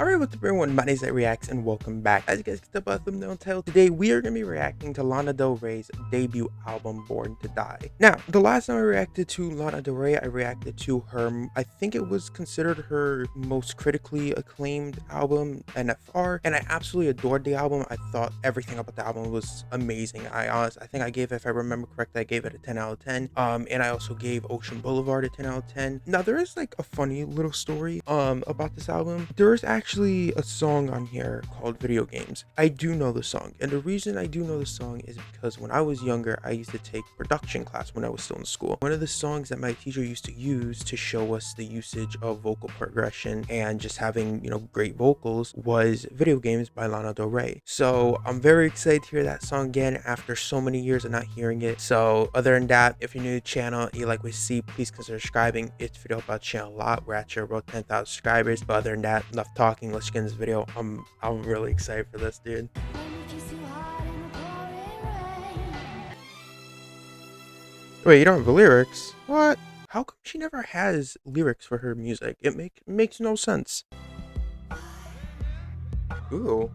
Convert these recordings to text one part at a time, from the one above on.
Alright, what's up everyone, my name is Reacts and welcome back. As you guys can tell by the thumbnail and title, today we are going to be reacting to Lana Del Rey's debut album, Born to Die. Now, the last time I reacted to Lana Del Rey, I reacted to her, I think it was considered her most critically acclaimed album, NFR, and I absolutely adored the album. I thought everything about the album was amazing. I think I gave, if I remember correctly, I gave it a 10 out of 10, and I also gave Ocean Boulevard a 10 out of 10. Now, there is like a funny little story about this album. There is actually a song on here called Video Games. I do know the song, and the reason I do know the song is because when I was younger, I used to take production class when I was still in school. One of the songs that my teacher used to use to show us the usage of vocal progression and just having, great vocals was Video Games by Lana Del Rey. So I'm very excited to hear that song again after so many years of not hearing it. So other than that, if you're new to the channel, you like what you see, please consider subscribing. It's video help out the channel a lot. We're at about 10,000 subscribers. But other than that, enough talking. Let's get in this video. I'm really excited for this, dude. Wait, you don't have the lyrics? What? How come she never has lyrics for her music? It makes no sense. Ooh.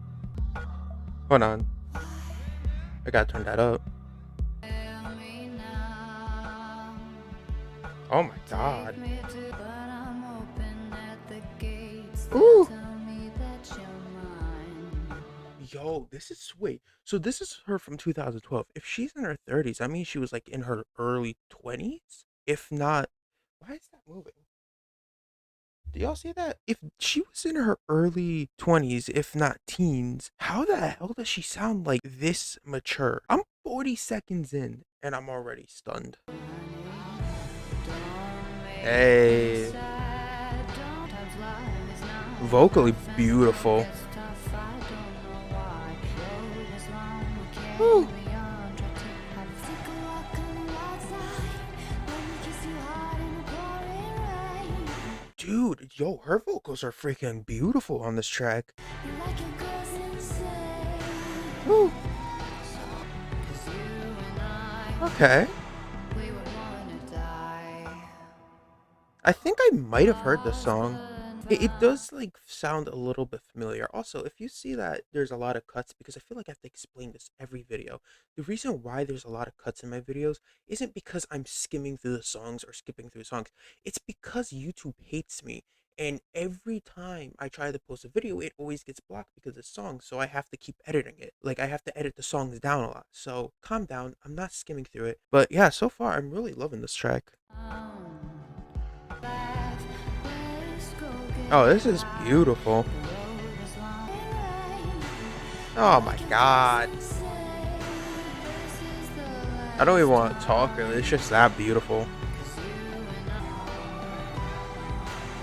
Hold on. I gotta turn that up. Oh my god. Ooh. Yo, this is sweet. So this is her from 2012. If she's in her 30s, I mean she was like in her early 20s. If not, why is that moving? Do y'all see that? If she was in her early 20s, if not teens, how the hell does she sound like this mature? I'm 40 seconds in and I'm already stunned. Hey. Vocally beautiful. Woo. Dude, yo, her vocals are freaking beautiful on this track. Woo. Okay. I think I might have heard this song. It does like sound a little bit familiar. Also, if you see that there's a lot of cuts, because I feel like I have to explain this every video. The reason why there's a lot of cuts in my videos isn't because I'm skimming through the songs or skipping through songs. It's because YouTube hates me. And every time I try to post a video, it always gets blocked because of songs. So I have to keep editing it. Like I have to edit the songs down a lot. So calm down. I'm not skimming through it. But yeah, so far I'm really loving this track. Oh, this is beautiful. Oh my god. I don't even want to talk really. It's just that beautiful.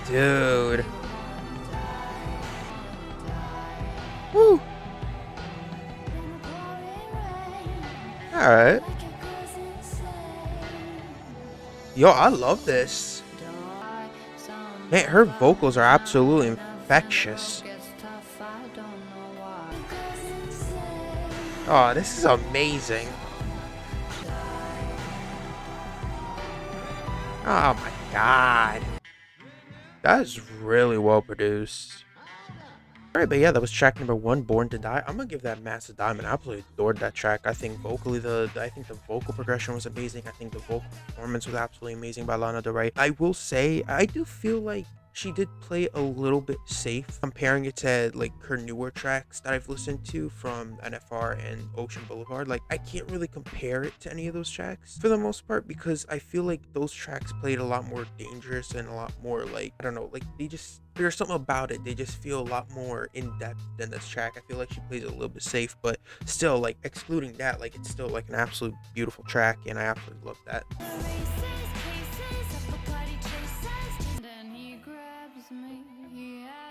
Dude. Woo. Alright. Yo, I love this. Man, her vocals are absolutely infectious. Oh, this is amazing. Oh my god. That is really well produced. Alright, but yeah, that was track number 1, Born to Die. I'm gonna give that massive diamond. I absolutely adored that track. I think vocally, I think the vocal progression was amazing. I think the vocal performance was absolutely amazing by Lana Del Rey. I will say, I do feel like she did play a little bit safe comparing it to like her newer tracks that I've listened to from NFR and Ocean Boulevard. Like I can't really compare it to any of those tracks for the most part because I feel like those tracks played a lot more dangerous and a lot more like, I don't know, like there's something about it. They just feel a lot more in depth than this track. I feel like she plays it a little bit safe, but still, like excluding that, like it's still like an absolute beautiful track, and I absolutely love that.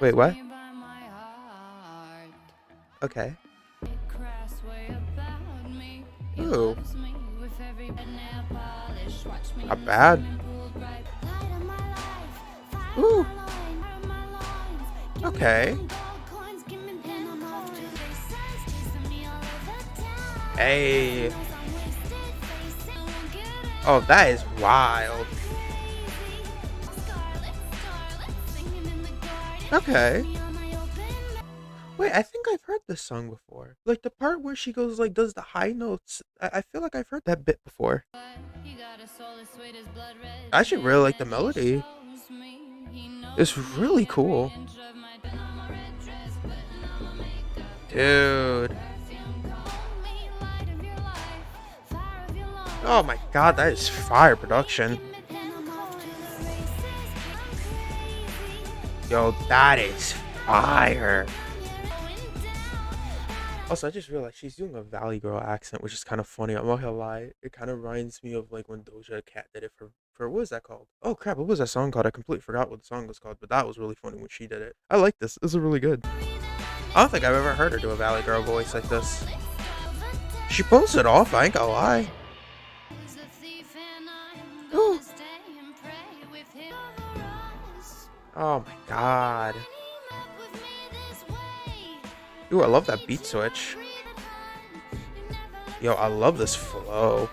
Wait, what? Okay. Ooh. Not bad. Ooh. Okay. Hey. Oh, that is wild. Okay. Wait, I think I've heard this song before. Like the part where she goes like does the high notes. I feel like I've heard that bit before. I actually really like the melody. It's really cool. Dude. Oh my god, that is fire production. Yo, that is fire. Also, I just realized she's doing a Valley Girl accent, which is kind of funny. I'm not gonna lie. It kind of reminds me of like when Doja Cat did it for what was that called? Oh crap, what was that song called? I completely forgot what the song was called, but that was really funny when she did it. I like this. This is really good. I don't think I've ever heard her do a Valley Girl voice like this. She pulls it off, I ain't gonna lie. Ooh. Oh my god. Ooh, I love that beat switch. Yo, I love this flow.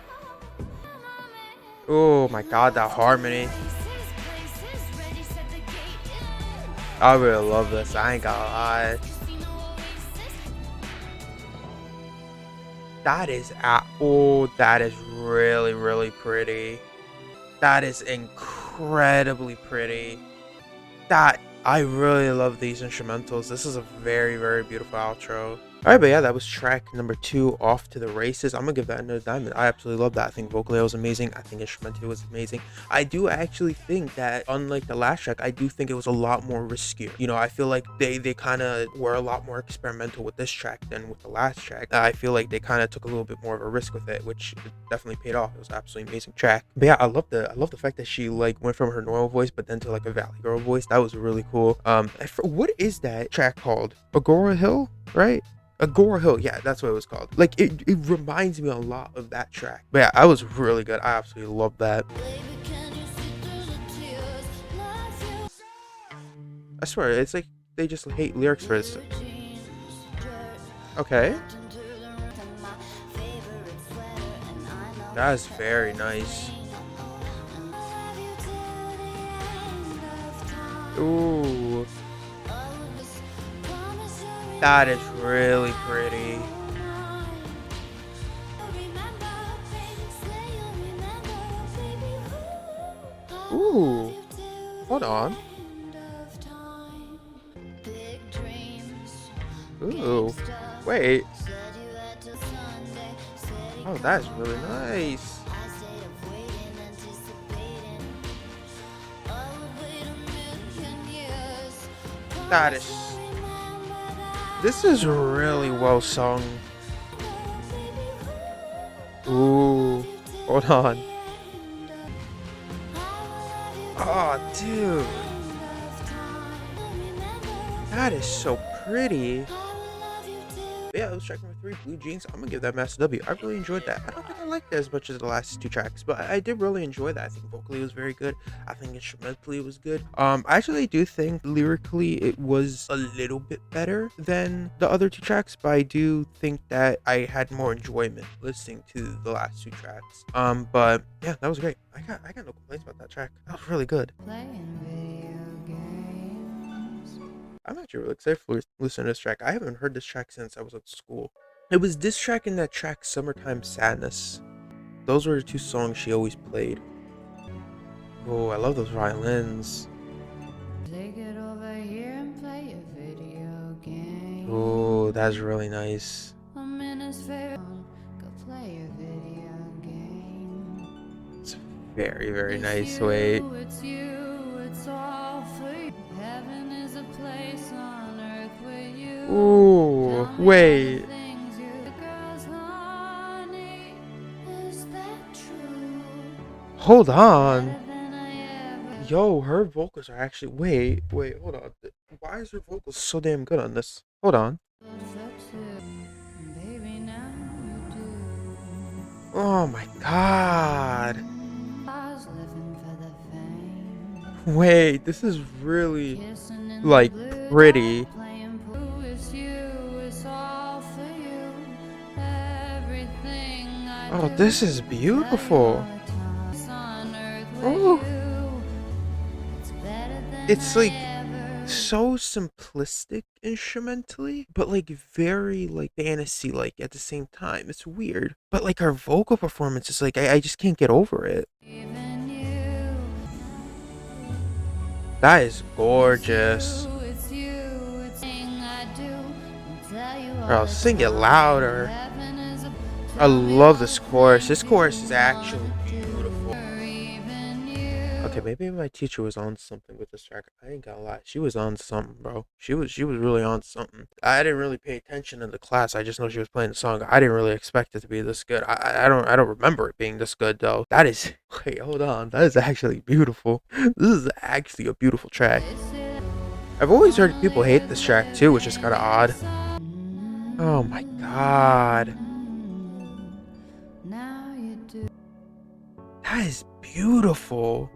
Oh my god, that harmony. I really love this, I ain't gonna lie. That is that is really, really pretty. That is incredibly pretty. I really love these instrumentals. This is a very, very beautiful outro. Alright, but yeah, that was track number 2, Off to the Races. I'm gonna give that another diamond. I absolutely love that. I think vocally it was amazing. I think instrumentally was amazing. I do actually think that, unlike the last track, I do think it was a lot more riskier. You know, I feel like they kind of were a lot more experimental with this track than with the last track. I feel like they kind of took a little bit more of a risk with it, which definitely paid off. It was an absolutely amazing track. But yeah, I love the fact that she like went from her normal voice but then to like a Valley Girl voice. That was really cool. What is that track called? Agora Hill, right? Agora Hill, yeah, that's what it was called. Like, it reminds me a lot of that track. But yeah, I was really good. I absolutely love that. I swear, it's like they just hate lyrics for this. Okay. That is very nice. Ooh. That is really pretty. Ooh. Hold on. Ooh. Wait. Oh, that's really nice. That is... This is really well sung. Ooh. Hold on. Oh, dude. That is so pretty. But yeah, that was track number 3, Blue Jeans. I'm gonna give that Master W. I really enjoyed that. I don't think I liked it as much as the last 2 tracks, but I did really enjoy that. I think vocally it was very good. I think instrumentally it was good. I actually do think lyrically it was a little bit better than the other 2 tracks, but I do think that I had more enjoyment listening to the last 2 tracks. But yeah, that was great. I got no complaints about that track. That was really good. I'm actually really excited for listening to this track. I haven't heard this track since I was at school. It was this track and that track, Summertime Sadness. Those were the 2 songs she always played. Oh, I love those violins. Take it over here and play a video game. Oh, that's really nice. I'm in his favorite. Go play a video game. It's very, very nice. Wait. It's you, it's all for you. Heaven is a place on earth with you. Ooh, wait. Hold on. Yo, her vocals are actually... Wait, hold on. Why is her vocals so damn good on this? Hold on. Oh my god. Wait, this is really, like, pretty. Oh, this is beautiful. Oh. It's like, so simplistic instrumentally, but like very like fantasy like at the same time. It's weird. But like her vocal performance is like I just can't get over it. That is gorgeous. Bro, sing it louder. I love this chorus. This chorus is actually beautiful. Okay, maybe my teacher was on something with this track. I ain't gonna lie. She was on something, bro. She was really on something. I didn't really pay attention in the class. I just know she was playing the song. I didn't really expect it to be this good. I don't remember it being this good though. That is wait, hold on. That is actually beautiful. This is actually a beautiful track. I've always heard people hate this track too, which is kind of odd. Oh my god. That is beautiful.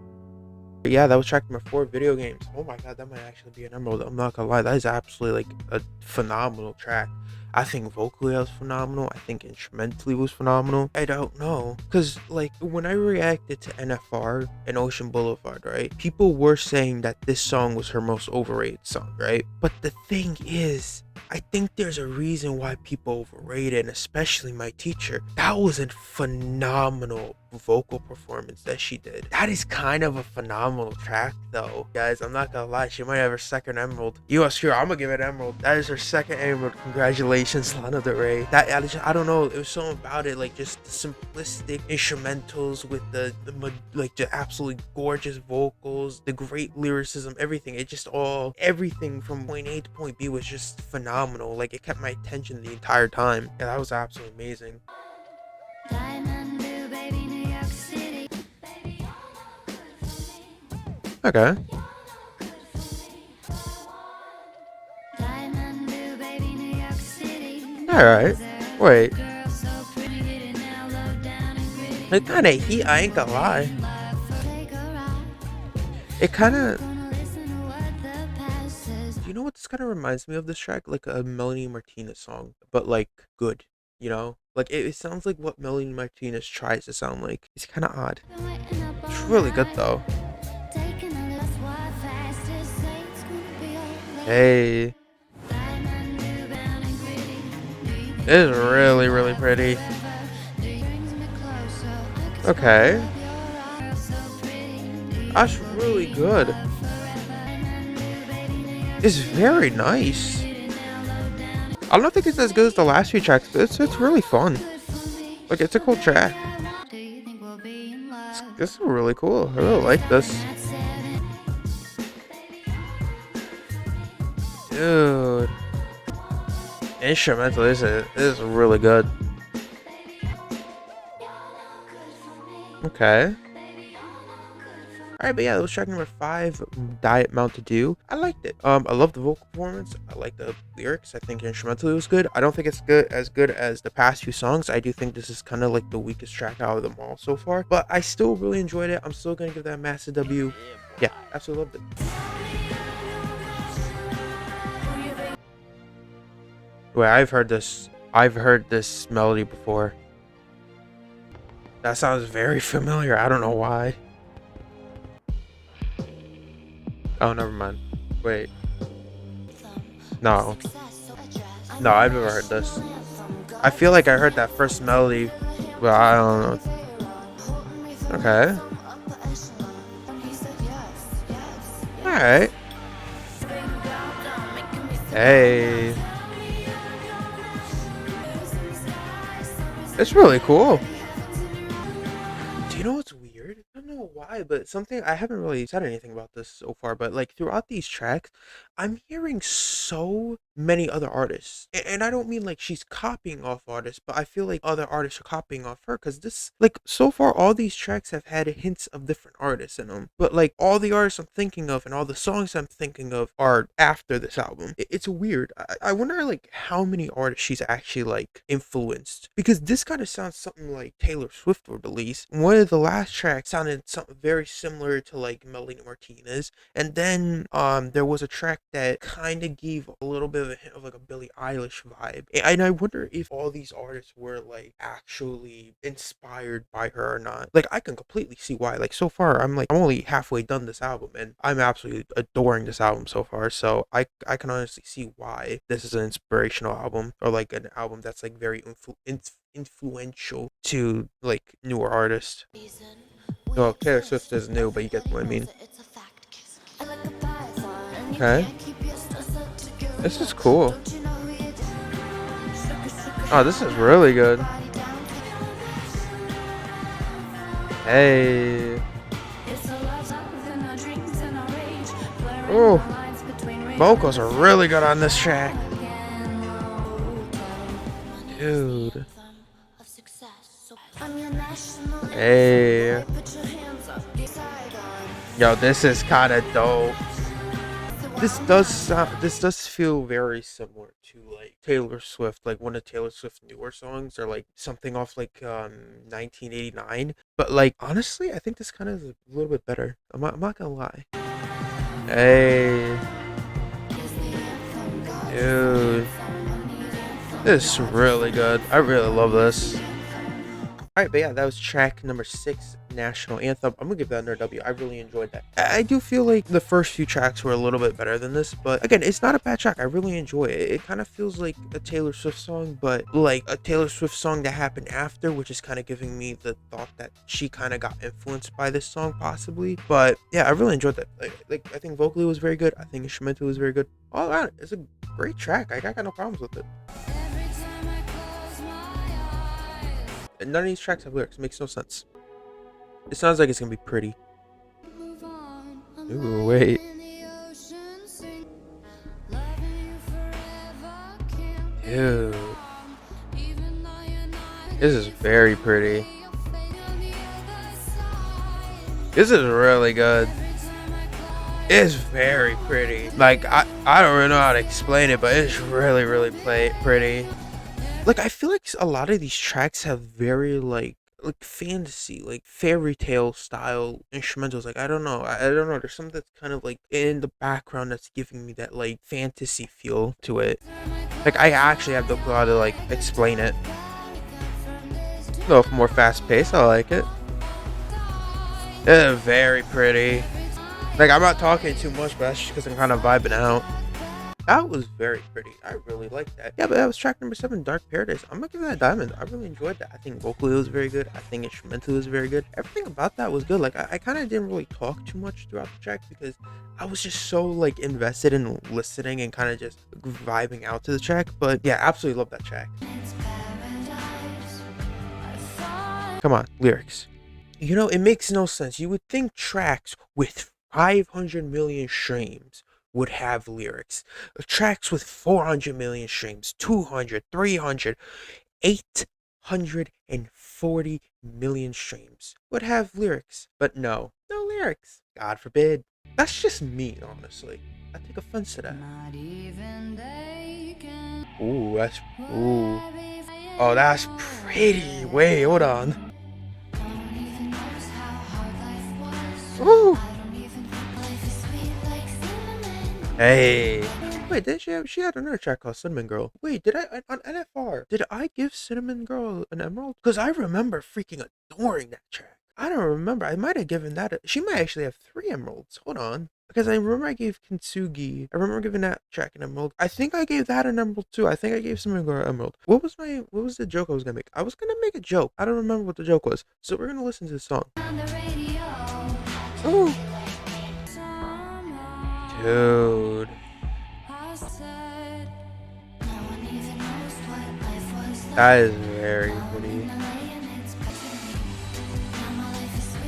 Yeah, that was track number 4, video games. Oh my god, that might actually be an emerald. I'm not gonna lie, that is absolutely like a phenomenal track. I think vocally that was phenomenal. I think instrumentally was phenomenal. I don't know. Because like when I reacted to NFR and Ocean Boulevard, right? People were saying that this song was her most overrated song, right? But the thing is, I think there's a reason why people overrate it, and especially my teacher. That was a phenomenal vocal performance that she did. That is kind of a phenomenal track though. Guys, I'm not gonna lie, she might have her second emerald. US here, I'm gonna give it an emerald. That is her second emerald. Congratulations, Lana Del Rey. That I don't know, it was something about it, like just the simplistic instrumentals with the absolutely gorgeous vocals, the great lyricism, everything. It just everything from point A to point B was just phenomenal. Like it kept my attention the entire time. Yeah, that was absolutely amazing. Okay. Alright. Wait. It kind of heat, I ain't gonna lie. It kind of... Do you know what this kind of reminds me of, this track? Like a Melanie Martinez song, but like good, you know? Like it sounds like what Melanie Martinez tries to sound like. It's kind of odd. It's really good though. Hey. It is really, really pretty. Okay. That's really good. It's very nice. I don't think it's as good as the last few tracks, but it's really fun. Like, it's a cool track. This is really cool. I really like this. Dude. Instrumental is really good. Okay. Alright, but yeah, that was track number 5, Diet Mountain Dew. I liked it. I love the vocal performance. I like the lyrics. I think instrumentally was good. I don't think it's as good as the past few songs. I do think this is kind of like the weakest track out of them all so far. But I still really enjoyed it. I'm still gonna give that a massive W. Yeah, absolutely loved it. Wait, I've heard this melody before. That sounds very familiar. I don't know why. Oh, never mind. Wait. No. No, I've never heard this. I feel like I heard that first melody, but I don't know. Okay. Alright. Hey. It's really cool. Do you know what's weird? I don't know why, but something, I haven't really said anything about this so far, but like throughout these tracks, I'm hearing so many other artists. And I don't mean like she's copying off artists, but I feel like other artists are copying off her, because this, like, so far all these tracks have had hints of different artists in them, but like all the artists I'm thinking of and all the songs I'm thinking of are after this album. It's weird. I wonder like how many artists she's actually like influenced, because this kind of sounds something like Taylor Swift would release. One of the last tracks sounded something very similar to like Melanie Martinez, and then there was a track that kind of gave a little bit of a hint of like a Billie Eilish vibe. And I wonder if all these artists were like actually inspired by her or not. Like I can completely see why. Like so far I'm only halfway done this album and I'm absolutely adoring this album so far. So I can honestly see why this is an inspirational album, or like an album that's like very influential to like newer artists. Well, Taylor Swift is new, but you get what I mean. Okay. This is cool. Oh, this is really good. Hey. Oh, vocals are really good on this track. Dude. Hey. Yo, this is kind of dope. This does feel very similar to like Taylor Swift, like one of Taylor Swift's newer songs, or like something off like 1989. But like honestly, I think this kind of is a little bit better. I'm not gonna lie. Hey, dude, this is really good. I really love this. All right, but yeah, that was track number 6, National Anthem. I'm gonna give that another W. I really enjoyed that. I do feel like the first few tracks were a little bit better than this, but again, it's not a bad track. I really enjoy it. It kind of feels like a Taylor Swift song, but like a Taylor Swift song that happened after, which is kind of giving me the thought that she kind of got influenced by this song, possibly. But yeah, I really enjoyed that. Like I think vocally was very good. I think instrumental was very good. All around, it's a great track. I got no problems with it. And none of these tracks have lyrics. It makes no sense. It sounds like it's gonna be pretty. Ooh, wait. Dude. This is very pretty. This is really good. It's very pretty. Like, I don't really know how to explain it, but it's really, really pretty. Like, I feel like a lot of these tracks have very like fantasy, like fairy tale style instrumentals. Like I don't know, I don't know. There's something that's kind of like in the background that's giving me that like fantasy feel to it. Like I actually have the clue how to like explain it. A little more fast paced. I like it. It's very pretty. Like I'm not talking too much, but that's just because I'm kind of vibing out. That was very pretty. I really like that. Yeah, but that was track number 7, Dark Paradise. I'm gonna give that a diamond. I really enjoyed that. I think vocally it was very good. I think instrumental was very good. Everything about that was good. Like I kind of didn't really talk too much throughout the track because I was just so like invested in listening and kind of just vibing out to the track. But yeah, absolutely love that track. Come on, lyrics. You know, it makes no sense. You would think tracks with 500 million streams would have lyrics. Tracks with 400 million streams, 200, 300, 840 million streams would have lyrics. But no lyrics. God forbid. That's just me, honestly. I take offense to that. Ooh, ooh. Oh, that's pretty. Wait, hold on. Ooh. Hey. Wait, she had another track called Cinnamon Girl. Wait, did I, on NFR, did I give Cinnamon Girl an emerald? Because I remember freaking adoring that track. I don't remember. I might have given that, she might actually have 3 emeralds. Hold on. Because I remember I gave Kintsugi, I remember giving that track an emerald. I think I gave that an emerald too. I think I gave Cinnamon Girl an emerald. What was the joke I was gonna make? I was gonna make a joke. I don't remember what the joke was. So we're gonna listen to the song. Ooh. Dude. That is very pretty.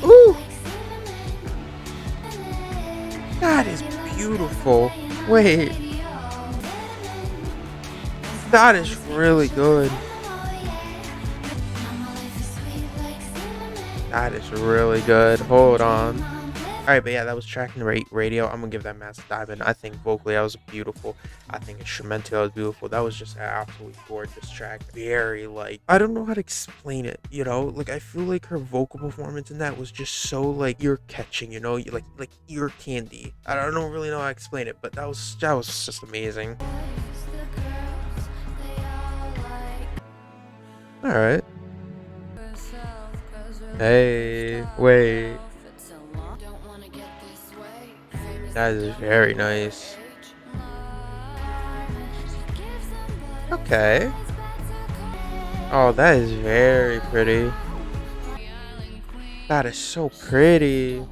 Ooh! That is beautiful. Wait. That is really good. That is really good. Hold on. All right, but yeah, that was track and radio. I'm gonna give that massive diamond. I think vocally that was beautiful. I think instrumentally that was beautiful. That was just an absolutely gorgeous track. Very like, I don't know how to explain it. You know, like I feel like her vocal performance in that was just so like ear catching. You know, like ear candy. I don't really know how to explain it, but that was just amazing. All right. Hey, wait. That is very nice. Okay. Oh, that is very pretty. That is so pretty.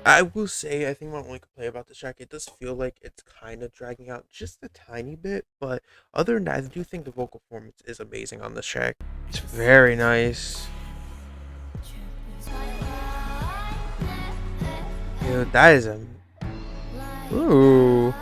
I will say, I think my only complaint about this track, it does feel like it's kind of dragging out just a tiny bit, but other than that, I do think the vocal performance is amazing on this track. It's very nice. Dude, that is a... Ooh.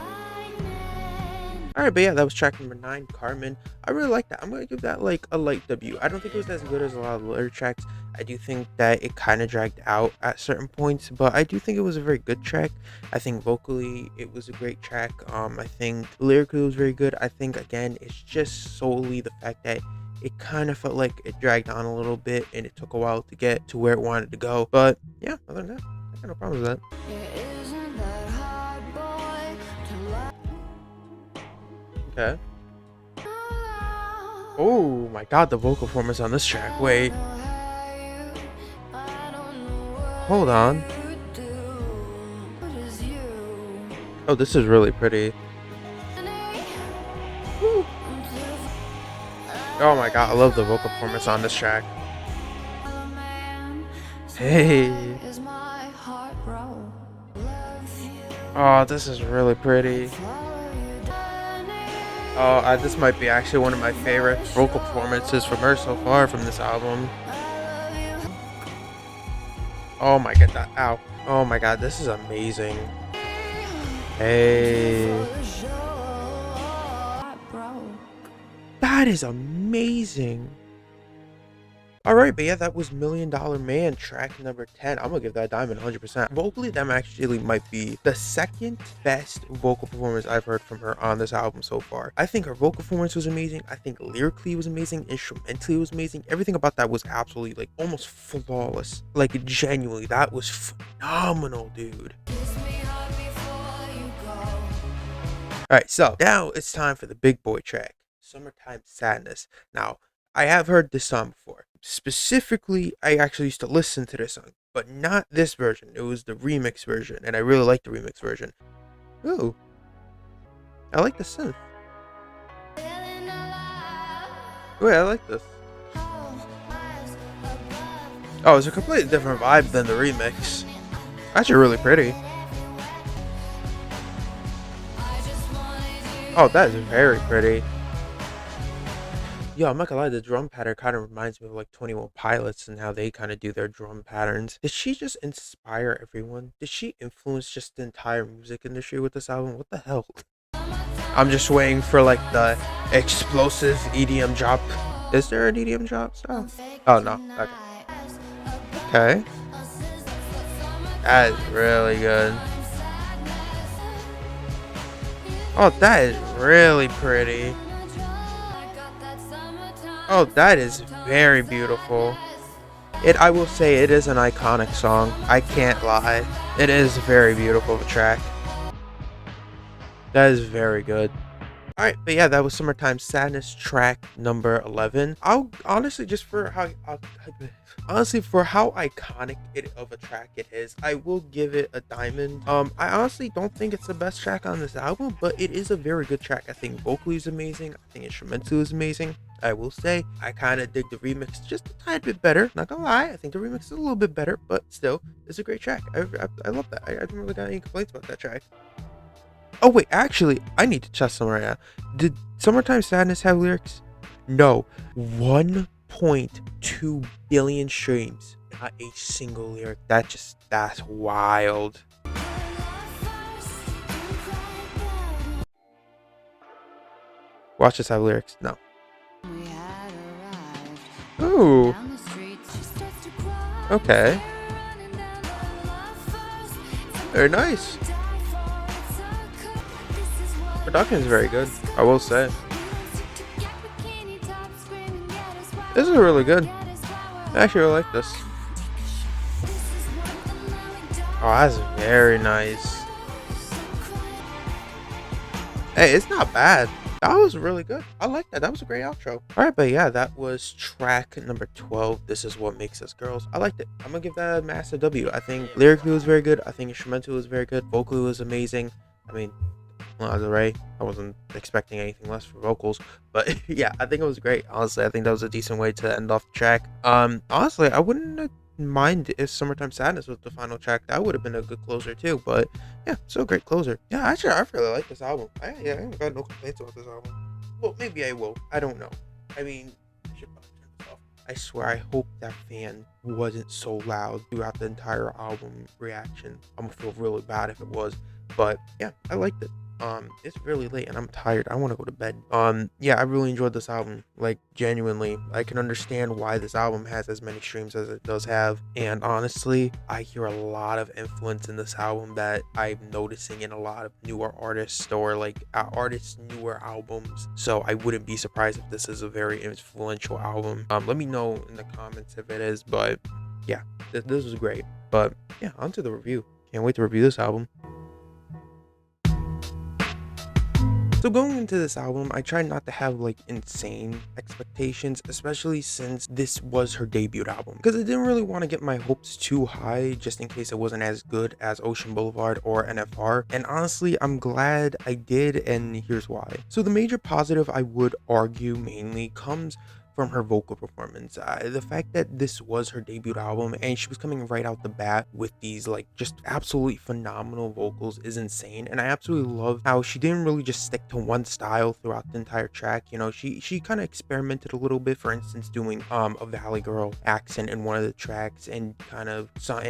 All right, but yeah, that was track number 9, Carmen. I really like that. I'm gonna give that like a light W. I don't think it was as good as a lot of the other tracks. I do think that it kind of dragged out at certain points, but I do think it was a very good track. I think vocally it was a great track. I think lyrically it was very good. I think again it's just solely the fact that it kind of felt like it dragged on a little bit and it took a while to get to where it wanted to go. But yeah, other than that, I got no problem with that. Okay. Oh my god, the vocal performance on this track. Wait. Hold on. Oh, this is really pretty. Woo. Oh my god, I love the vocal performance on this track. Hey. Oh, this is really pretty. Oh, this might be actually one of my favorite vocal performances from her so far from this album. Oh my god, ow. Oh my god, this is amazing. Hey. That is amazing. All right, but yeah, that was Million Dollar Man, track number 10. I'm gonna give that diamond 100%. Vocally, that actually might be the second best vocal performance I've heard from her on this album so far. I think her vocal performance was amazing. I think lyrically it was amazing. Instrumentally it was amazing. Everything about that was absolutely like almost flawless. Like genuinely, that was phenomenal, dude. All right, so now it's time for the big boy track, Summertime Sadness. Now, I have heard this song before. Specifically, I actually used to listen to this song, but not this version. It was the remix version, and I really like the remix version. Ooh, I like the synth. Wait, I like this. Oh, it's a completely different vibe than the remix. Actually, really pretty. Oh, that is very pretty. Yo, I'm not gonna lie, the drum pattern kind of reminds me of like 21 Pilots and how they kind of do their drum patterns. Did she just inspire everyone? Did she influence just the entire music industry with this album? What the hell? I'm just waiting for like the explosive EDM drop. Is there an EDM drop style? Oh no. Okay. Okay. That is really good. Oh, that is really pretty. Oh, that is very beautiful. I will say it is an iconic song. I can't lie. It is very beautiful track. That is very good. All right, but yeah, that was Summertime Sadness, track number 11. I'll honestly, just for how honestly for how iconic of a track it is, I will give it a diamond. I honestly don't think it's the best track on this album, but it is a very good track. I think vocally is amazing. I think instrumental is amazing. I will say I kind of dig the remix just a tiny bit better. Not gonna lie, I think the remix is a little bit better, but still, it's a great track. I love that. I don't really got any complaints about that track. Oh wait, actually, I need to check something right now. Did Summertime Sadness have lyrics? No. 1.2 billion streams. Not a single lyric. That's wild. Watch this have lyrics. No. Ooh. Okay. Very nice. Production is very good, I will say. This is really good. I actually really like this. Oh, that's very nice. Hey, it's not bad. That was really good. I like that. That was a great outro. All right, but yeah, that was track number 12. This is what makes us girls. I liked it. I'm gonna give that a massive W. I think lyrically was very good. I think instrumental was very good. Vocally was amazing. I mean, Lana Del Rey. I wasn't expecting anything less for vocals, but yeah, I think it was great. Honestly, I think that was a decent way to end off the track. Honestly, I wouldn't mind if Summertime Sadness was the final track. That would have been a good closer too. But yeah, so great closer. Yeah, actually, I really like this album. I ain't got no complaints about this album. Well, maybe I will. I don't know. I mean, I should probably turn this off. I swear, I hope that fan wasn't so loud throughout the entire album reaction. I'm gonna feel really bad if it was. But yeah, I liked it. It's really late and I'm tired. I want to go to bed. Yeah, I really enjoyed this album. Like, genuinely, I can understand why this album has as many streams as it does have. And honestly, I hear a lot of influence in this album that I'm noticing in a lot of newer artists, or like artists' newer albums. So I wouldn't be surprised if this is a very influential album. Let me know in the comments if it is. But yeah, this was great. But yeah, on to the review. Can't wait to review this album. So going into this album, I tried not to have like insane expectations, especially since this was her debut album, because I didn't really want to get my hopes too high just in case it wasn't as good as Ocean Boulevard or NFR. And honestly, I'm glad I did, and here's why. So the major positive I would argue mainly comes from her vocal performance. The fact that this was her debut album and she was coming right out the bat with these like just absolutely phenomenal vocals is insane. And I absolutely love how she didn't really just stick to one style throughout the entire track. You know, she kind of experimented a little bit, for instance doing a Valley Girl accent in one of the tracks, and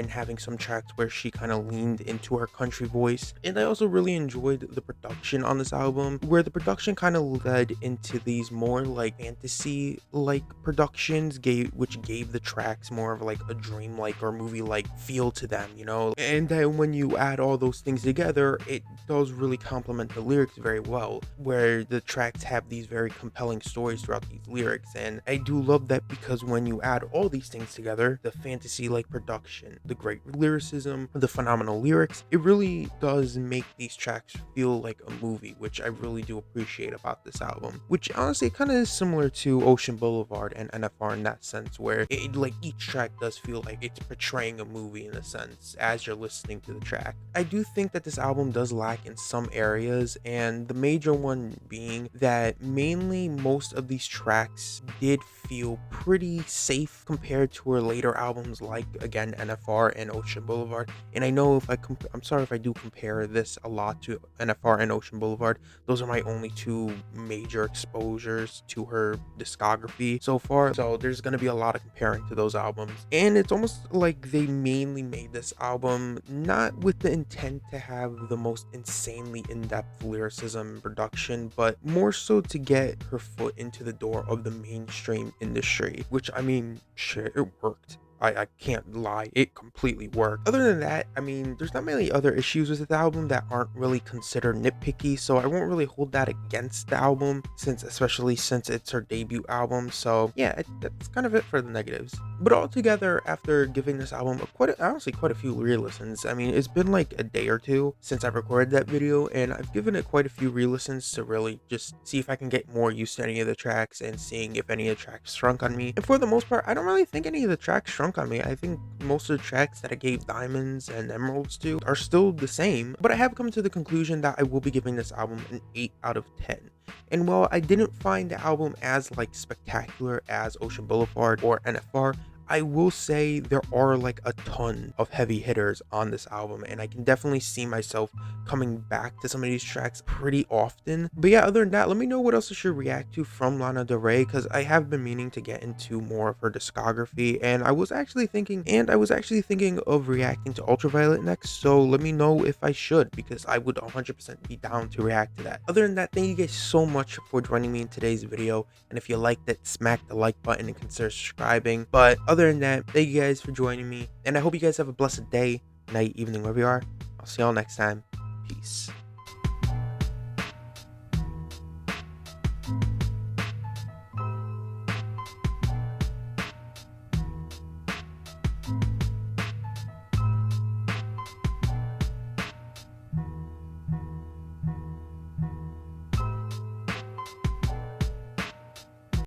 having some tracks where she kind of leaned into her country voice. And I also really enjoyed the production on this album, where the production kind of led into these more like fantasy like productions, which gave the tracks more of like a dream-like or movie-like feel to them, you know. And then when you add all those things together, it does really complement the lyrics very well, where the tracks have these very compelling stories throughout these lyrics. And I do love that, because when you add all these things together, the fantasy-like production, the great lyricism, the phenomenal lyrics, it really does make these tracks feel like a movie, which I really do appreciate about this album, which honestly kind of is similar to Ocean Boulevard and NFR in that sense, where it like each track does feel like it's portraying a movie in a sense as you're listening to the track. I do think that this album does lack in some areas, and the major one being that mainly most of these tracks did feel pretty safe compared to her later albums, like again NFR and Ocean Boulevard. And I know if I'm sorry if I do compare this a lot to NFR and Ocean Boulevard. Those are my only two major exposures to her discography so far, so there's gonna be a lot of comparing to those albums. And it's almost like they mainly made this album not with the intent to have the most insanely in-depth lyricism and production, but more so to get her foot into the door of the mainstream industry, which I mean, shit, it worked. I can't lie, it completely worked. Other than that, I mean, there's not many other issues with the album that aren't really considered nitpicky, so I won't really hold that against the album, especially since it's her debut album. So yeah, that's kind of it for the negatives. But altogether, after giving this album honestly quite a few re-listens, I mean, it's been like a day or two since I recorded that video, and I've given it quite a few re-listens to really just see if I can get more used to any of the tracks and seeing if any of the tracks shrunk on me. And for the most part, I don't really think any of the tracks shrunk on me. I think most of the tracks that I gave diamonds and emeralds to are still the same, but I have come to the conclusion that I will be giving this album an 8 out of 10. And while I didn't find the album as like spectacular as Ocean Boulevard or NFR, I will say there are like a ton of heavy hitters on this album, and I can definitely see myself coming back to some of these tracks pretty often. But yeah, other than that, let me know what else I should react to from Lana Del Rey, because I have been meaning to get into more of her discography, and I was actually thinking of reacting to Ultraviolet next. So let me know if I should, because I would 100% be down to react to that. Other than that, thank you guys so much for joining me in today's video, and if you liked it, smack the like button and consider subscribing. But other than that, thank you guys for joining me, and I hope you guys have a blessed day, night, evening, wherever you are. I'll see y'all next time. Peace.